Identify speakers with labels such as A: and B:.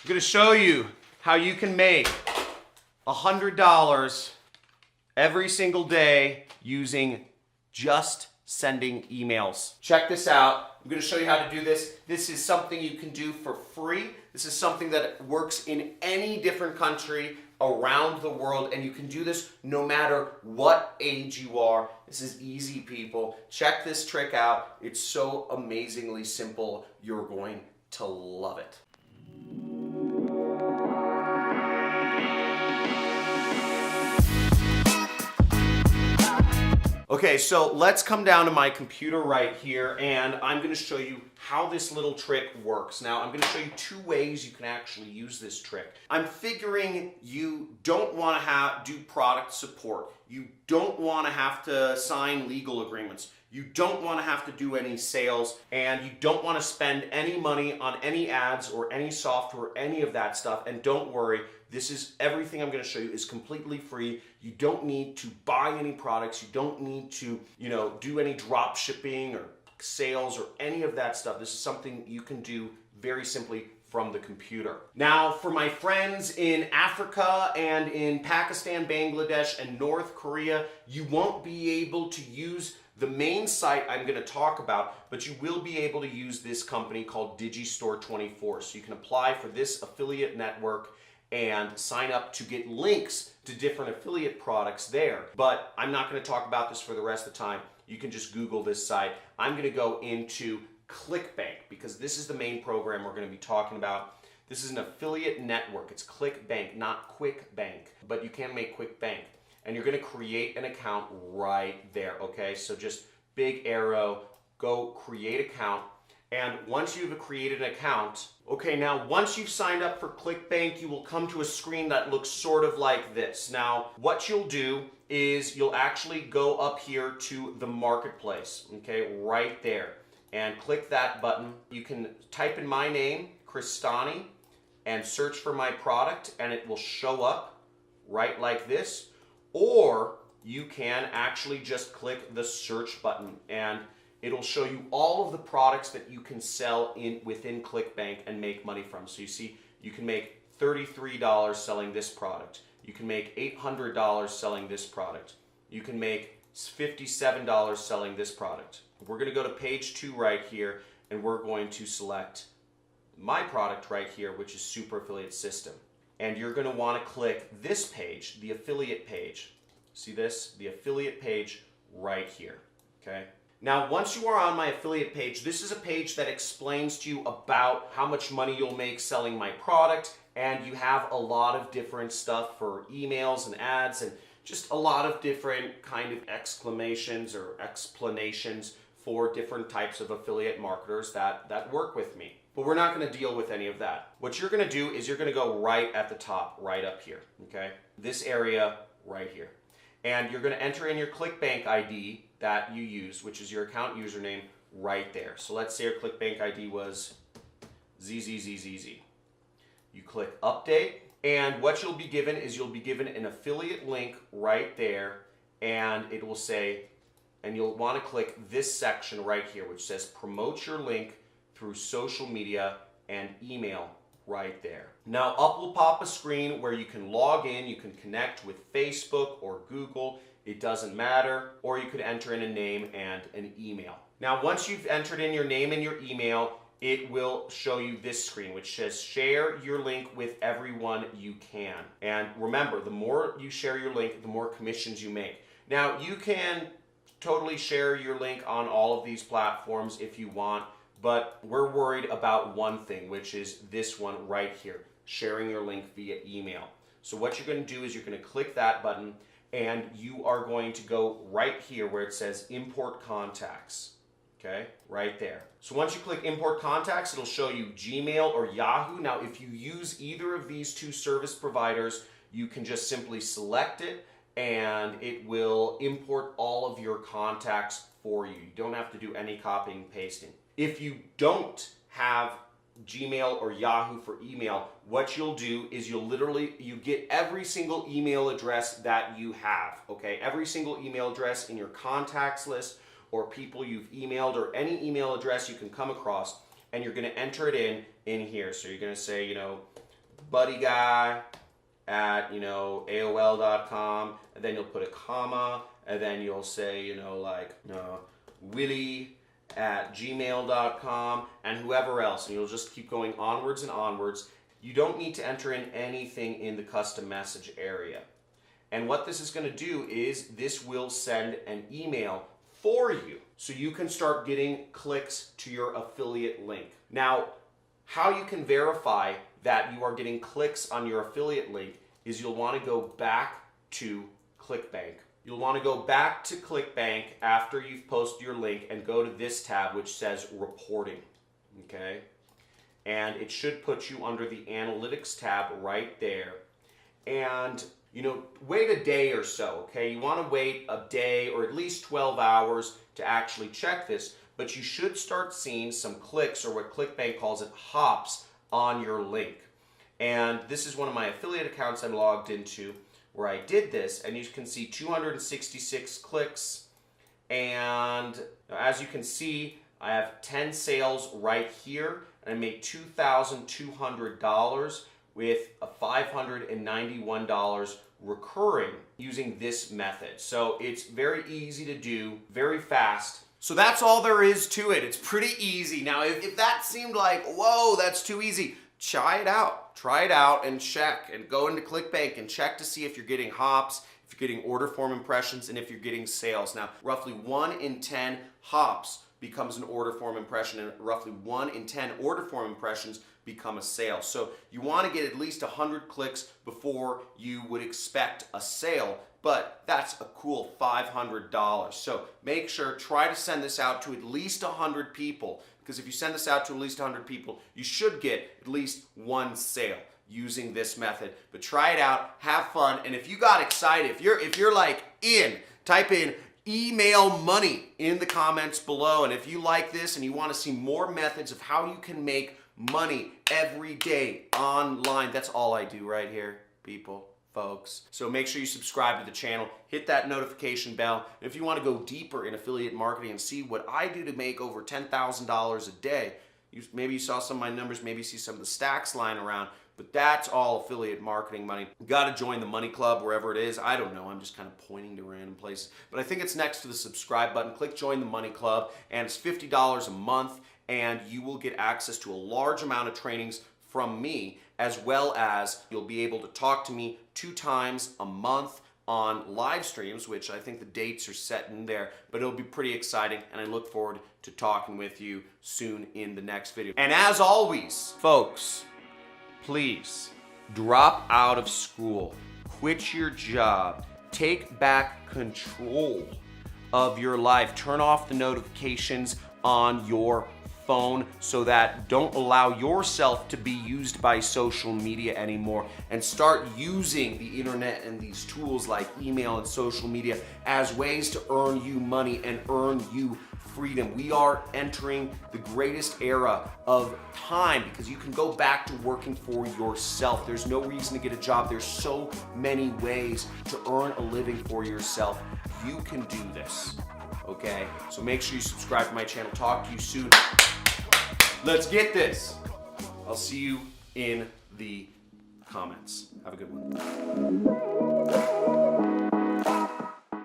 A: I'm going to show you how you can make $100 every single day using just sending emails. Check this out. I'm going to show you how to do this. This is something you can do for free. This is something that works in any different country around the world, and you can do this no matter what age you are. This is easy, people. Check this trick out. It's so amazingly simple. You're going to love it. Okay, so let's come down to my computer right here, and I'm going to show you how this little trick works. Now, I'm going to show you two ways you can actually use this trick. I'm figuring you don't want to do product support. You don't want to have to sign legal agreements. You don't want to have to do any sales, and you don't want to spend any money on any ads or any software, any of that stuff. And don't worry, this is everything I'm going to show you is completely free. You don't need to buy any products. You don't need to, do any drop shipping or sales or any of that stuff. This is something you can do very simply from the computer. Now, for my friends in Africa and in Pakistan, Bangladesh, and North Korea, you won't be able to use the main site I'm going to talk about, but you will be able to use this company called Digistore24. So you can apply for this affiliate network and sign up to get links to different affiliate products there. But I'm not going to talk about this for the rest of the time. You can just Google this site. I'm going to go into ClickBank because this is the main program we're going to be talking about. This is an affiliate network. It's ClickBank, not QuickBank, but you can make QuickBank. And you're going to create an account right there, okay? So just big arrow, go create account. And once you've created an account, okay, now once you've signed up for ClickBank, you will come to a screen that looks sort of like this. Now, what you'll do is you'll actually go up here to the marketplace, okay, right there, and click that button. You can type in my name, Cristani, and search for my product, and it will show up right like this. Or you can actually just click the search button, and it'll show you all of the products that you can sell within ClickBank and make money from. So you see, you can make $33 selling this product. You can make $800 selling this product. You can make $57 selling this product. We're going to go to page 2 right here, and we're going to select my product right here, which is Super Affiliate System. And you're going to want to click this page, the affiliate page. See this? The affiliate page right here. Okay? Now, once you are on my affiliate page, this is a page that explains to you about how much money you'll make selling my product, and you have a lot of different stuff for emails and ads and just a lot of different kind of exclamations or explanations for different types of affiliate marketers that work with me. But we're not going to deal with any of that. What you're going to do is you're going to go right at the top, right up here, okay? This area right here. And you're going to enter in your ClickBank ID that you use, which is your account username right there. So let's say your ClickBank ID was ZZZZZ. You click update, and what you'll be given is you'll be given an affiliate link right there, and it will say, and you'll want to click this section right here, which says promote your link through social media and email right there. Now up will pop a screen where you can log in, you can connect with Facebook or Google, it doesn't matter, or you could enter in a name and an email. Now once you've entered in your name and your email, it will show you this screen which says share your link with everyone you can. And remember, the more you share your link, the more commissions you make. Now you can totally share your link on all of these platforms if you want, but we're worried about one thing, which is this one right here, sharing your link via email. So what you're going to do is you're going to click that button, and you are going to go right here where it says import contacts, okay, right there. So once you click import contacts, it'll show you Gmail or Yahoo. Now if you use either of these two service providers, you can just simply select it, and it will import all of your contacts for you. You don't have to do any copying and pasting. If you don't have Gmail or Yahoo for email, what you'll do is you get every single email address that you have, okay? Every single email address in your contacts list or people you've emailed or any email address you can come across, and you're going to enter it in here. So you're going to say, buddyguy at, AOL.com, and then you'll put a comma, and then you'll say, Willie at gmail.com, and whoever else, and you'll just keep going onwards and onwards. You don't need to enter in anything in the custom message area. And what this is going to do is this will send an email for you, so you can start getting clicks to your affiliate link. Now, how you can verify that you are getting clicks on your affiliate link is you'll want to go back to ClickBank. You'll want to go back to ClickBank after you've posted your link and go to this tab which says reporting, okay? And it should put you under the analytics tab right there. And wait a day or so, okay? You want to wait a day or at least 12 hours to actually check this, but you should start seeing some clicks, or what ClickBank calls it, hops, on your link. And this is one of my affiliate accounts I'm logged into where I did this, and you can see 266 clicks, and as you can see, I have 10 sales right here, and I made $2,200 with a $591 recurring using this method. So it's very easy to do, very fast. So that's all there is to it. It's pretty easy. Now, if that seemed like, whoa, that's too easy, try it out. Try it out and check, and go into ClickBank and check to see if you're getting hops, if you're getting order form impressions, and if you're getting sales. Now, roughly 1 in 10 hops becomes an order form impression, and roughly 1 in 10 order form impressions become a sale. So you want to get at least 100 clicks before you would expect a sale, but that's a cool $500. So make sure, try to send this out to at least 100 people, because if you send this out to at least 100 people, you should get at least 1 sale using this method. But try it out, have fun, and if you got excited, if you're like type in email money in the comments below. And if you like this and you want to see more methods of how you can make money every day online, that's all I do right here, people, folks. So make sure you subscribe to the channel, hit that notification bell. And if you want to go deeper in affiliate marketing and see what I do to make over $10,000 a day, maybe you saw some of my numbers, maybe you see some of the stacks lying around, but that's all affiliate marketing money. You got to join the Money Club wherever it is. I don't know. I'm just kind of pointing to random places. But I think it's next to the subscribe button. Click Join the Money Club, and it's $50 a month, and you will get access to a large amount of trainings from me, as well as you'll be able to talk to me 2 times a month on live streams, which I think the dates are set in there, but it'll be pretty exciting, and I look forward to talking with you soon in the next video. And as always, folks, please drop out of school, quit your job, take back control of your life, turn off the notifications on your phone so that don't allow yourself to be used by social media anymore, and start using the internet and these tools like email and social media as ways to earn you money and earn you freedom. We are entering the greatest era of time because you can go back to working for yourself. There's no reason to get a job. There's so many ways to earn a living for yourself. You can do this, okay? So make sure you subscribe to my channel. Talk to you soon. Let's get this. I'll see you in the comments. Have a good one.